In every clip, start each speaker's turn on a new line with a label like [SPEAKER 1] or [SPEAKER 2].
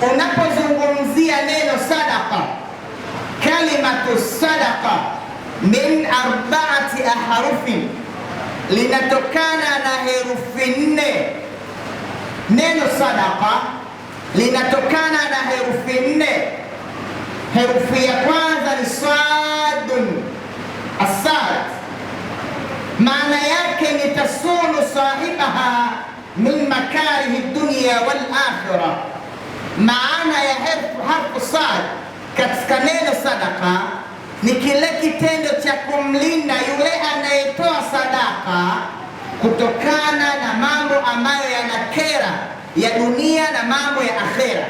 [SPEAKER 1] unapozungumzia neno sadaqa, kalimatu sadaqa min 4 ahrufin, linatokana na herufi 4. Neno sadaqa linatokana na herufi 4. Herufi ya kwanza ni sadun, asad, maana yake ni tasunu sahibaha min makarihi dunya wal akhirah. Maana ya harfu sad katika neno sadaqa ni kile kitendo cha kumlinda yule anayetoa sadaka kutokana na mambo ambayo yanakera ya dunia na mambo ya akhera.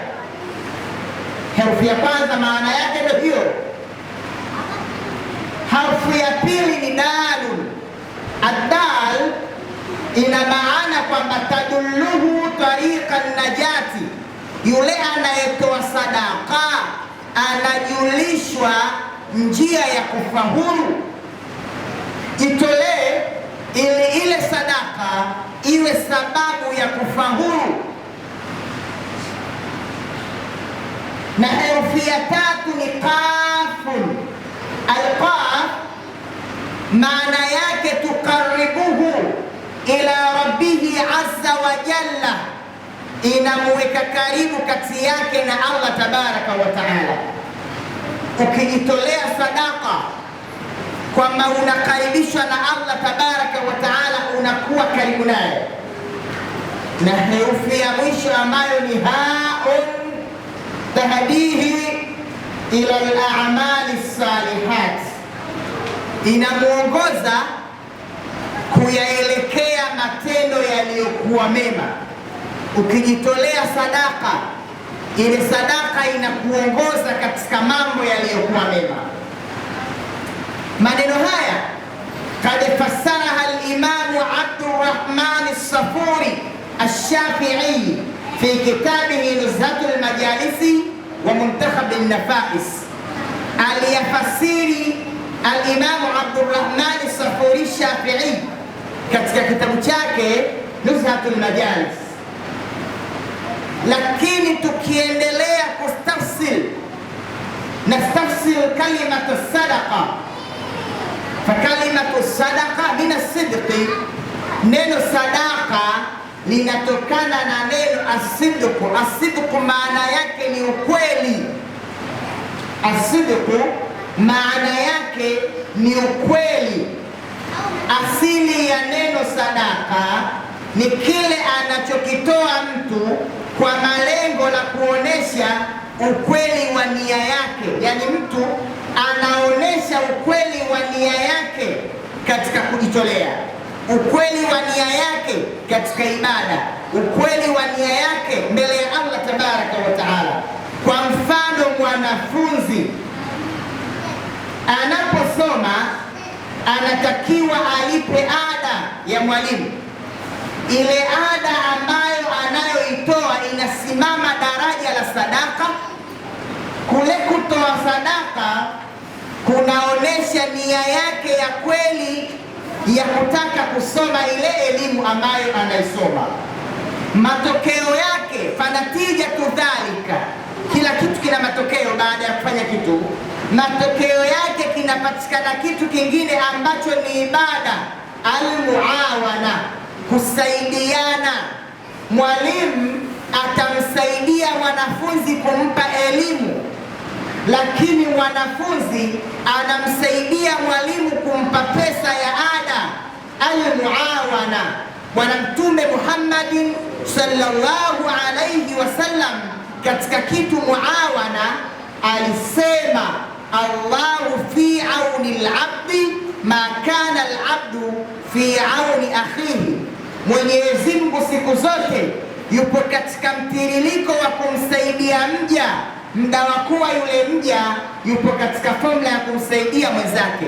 [SPEAKER 1] Herufi ya kwanza maana yake ndio hiyo. Harfu ya pili ni dalun. Ad-dal ina maana kwamba tadulluhu tariqan najati, yule anayetoa sadaka anajulishwa njia ya kufaulu. Itolee ili ile sadaka iwe sababu ya kufaulu. Na herufi ya tatu ni qafun. Al-qaf maana yake tukaribuhu ila rabbihi azza wa jalla, inamuweka karibu kati yake na Allah tabaraka wa taala. Ukijitolea sadaka kwamba unakaribishwa na Allah tabaraka wa taala, unakuwa karibu naye. Na herufi ya mwisho ambayo ni haun, tahdihi ila al-a'mali salihat, inamuongoza kuyaelekea matendo yaliyokuwa mema. Ukijitolea sadaka, ile sadaka inakuongoza katika mambo yaliyokuwa mema. Maneno haya kad fassaraha al-Imam Abdurrahman as-Safuri ash-Shafi'i fi kitabihi Nuzhatul Majalisi wa Muntakhab an-Nafais. Aliyafasiri al-Imam Abdurrahman as-Safuri ash-Shafi'i katika kitabu chake Nuzhatul Majalis. Lakini tukiendelea nastafsil kalimatu sadaqa, fa kalimatu sadaqa min as-sidqi, neno sadaqa linatokana na neno as-sidqu. As-sidqu maana yake ni ukweli. As-sidqu maana yake ni ukweli. Asili ya neno sadaka ni kile anachokitoa mtu kwa malengo la kuonesha ukweli wa nia yake, yani mtu anaonesha ukweli wa nia yake katika kujitolea, ukweli wa nia yake katika ibada, ukweli wa nia yake mbele ya Allah tabaraka wa taala. Kwa mfano, mwanafunzi anaposoma anatakiwa alipe ada ya mwalimu. Ile ada ambayo anayoitoa inasimama daraja la sadaka. Kule kutoa sadaka kunaonesha nia yake ya kweli ya kutaka kusoma ile elimu ambayo anaisoma. Matokeo yake fanatijatu dhalika, kila kitu kina matokeo. Baada ya kufanya kitu, matokeo yake kinapatikana kitu kingine ambacho ni ibada, al-muawana, kusaidiana. Mwalimu atamsaidia mwanafunzi kumpa elimu, lakini mwanafunzi anamsaidia mwalimu kumpa pesa ya ada, al-muawana. Bwana Mtume Muhammadin sallallahu alayhi wasallam katika kitu muawana alisema, Allahu fi auni al-abdi ma kana al-abdu fi auni akhihi. Mwenyezi Mungu siku zote yupo katika mtiririko wa kumsaidia mja, muda wa kuwa yule mja yupo katika formula ya kumsaidia mwenzake.